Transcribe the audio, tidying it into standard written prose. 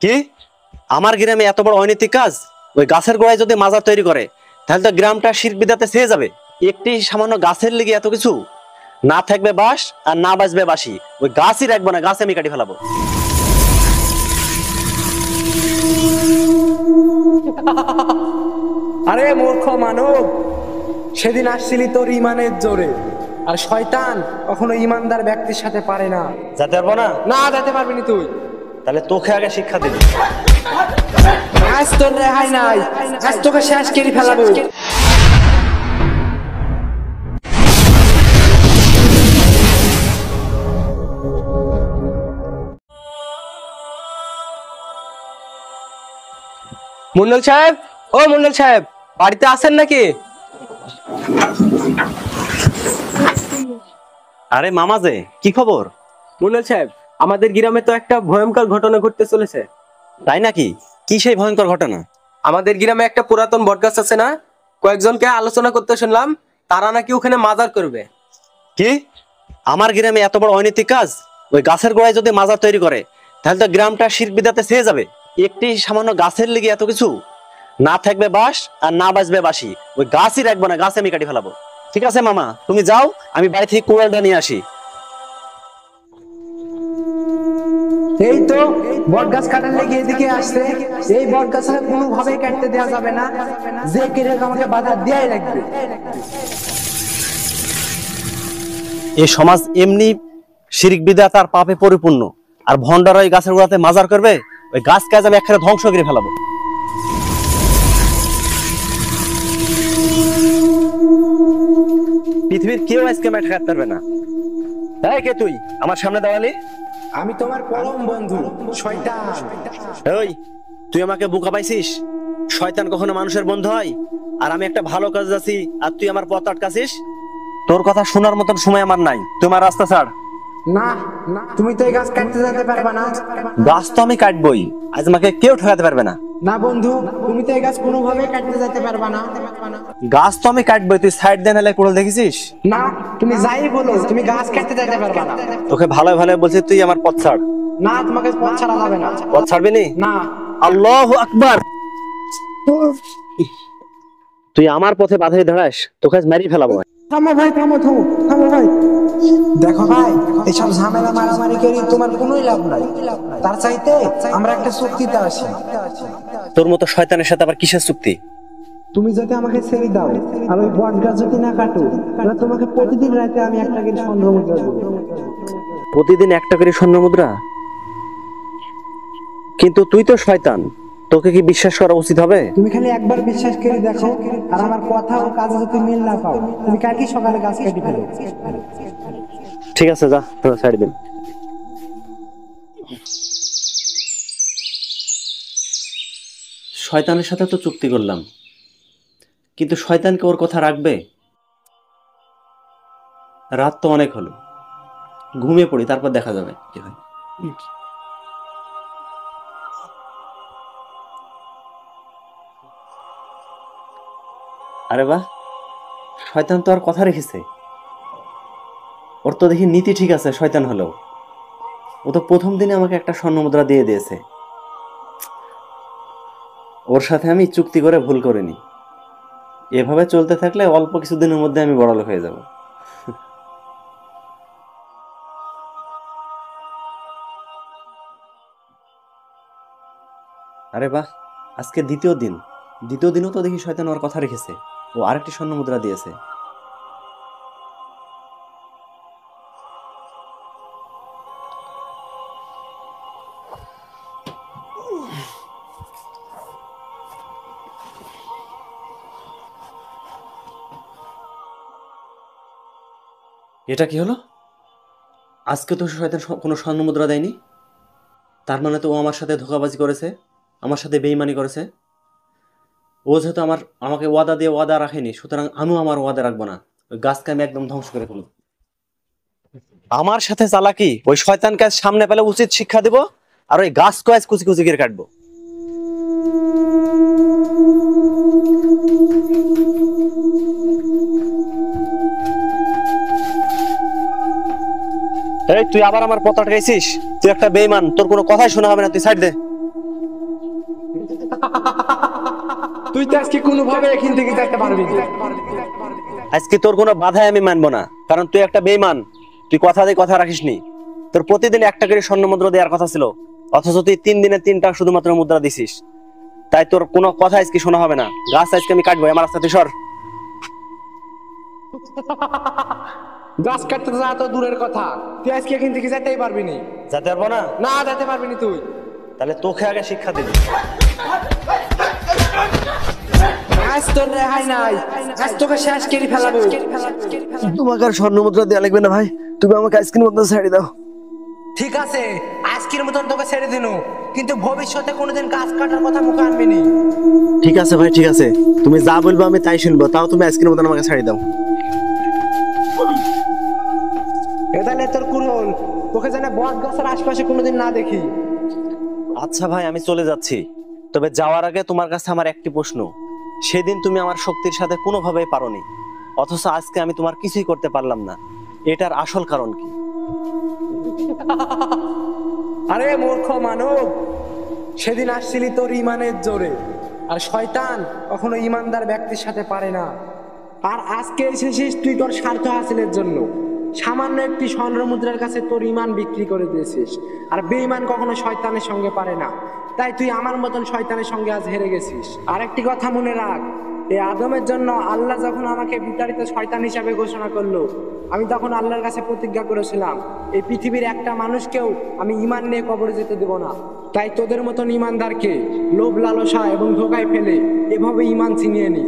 কি আমার গ্রামে এত বড় অনৈতিক কাজ? ওই গাছের গোড়ায় যদি মাজার তৈরি করে তাহলে তো গ্রামটা শিরক বিদাতে ছেয়ে যাবে। একটি সামান্য গাছের লিগে এত কিছু? না থাকবে বাঁশ আর না বাজবে বাঁশি, ওই গাছই রাখবো না, গাছ আমি কাটি ফেলাবো। আরে মূর্খ মানব, সেদিন আসছিলি তোর ইমানের জোরে, আর শয়তান কখনো ইমানদার ব্যক্তির সাথে পারে না। যেতে পারবো না? না যেতে পারবি না তুই। তাহলে তোকে আগে শিক্ষা দিবি। আজ তোর রেহাই নাই, আজ তোকে শেষ করে ফেলাবো। মন্ডল সাহেব, ও মন্ডল সাহেব, বাড়িতে আছেন নাকি? আরে মামা যে, কি খবর? মন্ডল সাহেব, আমাদের গ্রামে তো একটা ভয়ঙ্কর ঘটনা ঘটতে চলেছে। তাই নাকি? কি সেই ভয়ঙ্কর ঘটনা? আমাদের গ্রামে একটা পুরাতন বটগাছ আছে না, কয়েকজনকে আলোচনা করতে শুনলাম, তারা নাকি ওখানে মাজার করবে। কি আমার গ্রামে এত বড় অনৈতিক কাজ? ওই গাছের গোড়ায় যদি মাজার তৈরি করে তাহলে তো গ্রামটা শিরক বিদাতে ছেয়ে যাবে। একটি সামান্য গাছের লিগে এত কিছু? না থাকবে বাঁশ আর না বাজবে বাঁশি, ওই গাছই রাখবো না, গাছ আমি কাটি ফেলাবো। ঠিক আছে মামা, তুমি যাও, আমি বাড়ি থেকে কুড়ালটা নিয়ে আসি। এই তো বটগাছ কাটার লেগে এদিকে আসছে। এই বটগাছটা কোনোভাবেই কাটতে দেওয়া যাবে না, যে কেটে আমাকে বাধা দেয়াই লাগবে। এই সমাজ এমনি শিরক বিদআত আর পাপে পরিপূর্ণ, আর ভণ্ডারা ওই গাছের গোড়াতে মাজার করবে, ওই গাছ কাজ আমি একখানে ধ্বংস করে ফেলাবো। পৃথিবীর কেউ আজকে মাঠ খাটতে পারবে না। তাই কে তুই আমার সামনে দাঁড়ালি? আমি তোমার পরম বন্ধু শয়তান। ওই তুই আমাকে বোকা পাইছিস? শয়তান কখনো মানুষের বন্ধু হয়? আর আমি একটা ভালো কাজ আছি আর তুই আমার পথ আটকাছিস? তোর কথা শোনার মতন সময় আমার নাই, তোমার রাস্তা ছাড়। না না, তুমি তো এই গাছ কাটতে যেতে পারবে না। গাছ তো আমি কাটবই, আজ আমাকে কেউ ঠকাতে পারবে না। না বন্ধু, তুমি তো এই গাছ কোনোভাবে কাটতে যেতে পারবে না। গাছ তো আমি কাটবই, তুই সাইড দেন হলে কোড়াল দেখেছিস? না, তুমি যাই বলো, তুমি গাছ কাটতে যেতে পারবে না। তোকে ভালো ভালো বলছি, তুই আমার পথ ছাড়। না, তোমাকে পথ ছাড়া যাবে না। পথ ছাড়বি নি? না। আল্লাহু আকবার। তুই আমার পথে বাধাই দাঁড়াস, তোকে আজ মারি ফেলাবো। থামো ভাই, থামো থামো থামো ভাই। দেখো ভাই, এসব ঝামেলা মারামারি করে তোমার কোনোই লাভ নাই। তার চাইতে আমরা একটা চুক্তিতে আসি। তোর মতো শয়তানের সাথে আবার কিসের চুক্তি? তুমি যদি আমাকে ছেড়ে দাও আর ওই বটগাছ যদি না কাটো, তাহলে তোমাকে প্রতিদিন রাতে আমি একটা করে স্বর্ণ মুদ্রা দেব। প্রতিদিন একটা করে স্বর্ণ মুদ্রা? কিন্তু তুই তো শয়তান, তোকে কি বিশ্বাস করা উচিত হবে? তুমি খালি একবার বিশ্বাস করে দেখো, আর আমার কথা ও কাজে যদি মিল না পাও, তুমি কালকে সকালে গাছ কেটে ফেলো। ঠিক আছে, যা, তোরা ছাড় দিন। শয়তানের সাথে তো চুক্তি করলাম, কিন্তু শয়তানকে ওর কথা রাখবে? রাত তো অনেক হলো, ঘুমিয়ে পড়ি, তারপর দেখা যাবে কি হয়। আরে বাহ, শয়তান তো আর কথা রেখেছে। ওর তো দেখি নীতি ঠিক আছে, শয়তান হলেও ও তো প্রথম দিনে আমাকে একটা স্বর্ণ মুদ্রা দিয়ে দিয়েছে। ওর সাথে আমি চুক্তি করে ভুল করিনি। এভাবে চলতে থাকলে অল্প কিছুদিনের মধ্যে আমি বড়লোক হয়ে যাব। আরে বাহ, আজকে দ্বিতীয় দিনও তো দেখি শয়তান ওর কথা রেখেছে, ও আরেকটি স্বর্ণ মুদ্রা দিয়েছে। এটা কি হলো? আজকে তো শয়তান কোনো স্বর্ণ মুদ্রা দেয়নি, তার মানে তো ও আমার সাথে ধোঁকাবাজি করেছে, আমার সাথে বেইমানি করেছে। ও যেহেতু আমাকে ওয়াদা দিয়ে ওয়াদা রাখেনি, সুতরাং আমিও আমার ওয়াদা রাখবো না। ওই গাছকে আমি একদম ধ্বংস করে ফেলব। আমার সাথে চালাকি, ওই শয়তানকে সামনে পেলে উচিত শিক্ষা দিব, আর ওই গাছ কয়েস কুচি কুচি করে কাটবো। এই তুই আবার আমার পথ আটকাইছিস, তুই একটা বেঈমান, তোর কোনো কথাই শোনা হবে না, তুই সাইড দে। তুই তো আজকে কোনোভাবে এখান থেকে যেতে পারবি না। আজকে তোর কোনো বাধাই আমি মানবো না, কারণ তুই একটা বেঈমান। তুই কথা দিয়ে কথা রাখিসনি। তোর প্রতিদিন একটা করে স্বর্ণ মুদ্রা দেওয়ার কথা ছিল, অথচ তুই 3 দিনে 3টা শুধুমাত্র মুদ্রা দিছিস। তাই তোর কোনো কথা আজকে শোনা হবে না। গাছ আজকে আমি কাটবো, আমার রাস্তা থেকে সর। গাছ কাটতে যা তো দূরের কথা, তুই আজকে এখান থেকে যেতেই পারবি না। যেতে পারবো না? না, যেতে পারবি না তুই। তাহলে তোকে আগে শিক্ষা দিবি। আজ তোর রেহাই নাই, আজ তোকে শেষ করে ফেলাবো। তোমাকে আর স্বর্ণ মুদ্রা দেওয়া লাগবে না ভাই, তুমি আমাকে আইসক্রিম মুদ্রা ছেড়ে দাও। ঠিক আছে, আজকের মতন তোকে ছেড়ে দিনু, কিন্তু ভবিষ্যতে কোনোদিন গাছ কাটার কথা মুখে আনবি নি। ঠিক আছে ভাই, ঠিক আছে, তুমি যা বলবো আমি তাই শুনবো, তাও তুমি আইসক্রিম মুদ্রা আমাকে ছেড়ে দাও। এদালে তোর কুরল, তোকে যেন বট গাছের আশপাশে কোনোদিন না দেখি। আচ্ছা ভাই, আমি চলে যাচ্ছি। তবে যাওয়ার আগে তোমার কাছে আমার একটি প্রশ্ন। সেদিন তুমি আমার শক্তির সাথে কোনোভাবেই পারোনি, অথচ আজকে আমি তোমার কিছুই করতে পারলাম না। এটার আসল কারণ কি? আরে মূর্খ মানব, সেদিন আসছিলি তোর ইমানের জোরে, আর শয়তান কখনো ইমানদার ব্যক্তির সাথে পারে না। আর আজকে এসেছিস তুই তোর স্বার্থ হাসিলের জন্য। সামান্য একটি স্বর্ণ মুদ্রার কাছে তোর ইমান বিক্রি করে দিয়েছিস। আর বেঈমান কখনো শয়তানের সঙ্গে পারে না, তাই তুই আমার মতন শয়তানের সঙ্গে আজ হেরে গেছিস। আর একটি কথা মনে রাখ, এই আদমের জন্য আল্লাহ যখন আমাকে বিতাড়িত শয়তান হিসাবে ঘোষণা করলো, আমি তখন আল্লাহর কাছে প্রতিজ্ঞা করেছিলাম এই পৃথিবীর একটা মানুষকেও আমি ইমান নিয়ে কবরে যেতে দেব না। তাই তোদের মতন ইমানদারকে লোভ লালসা এবং ধোকায় ফেলে এভাবে ইমান ছিনিয়ে নি।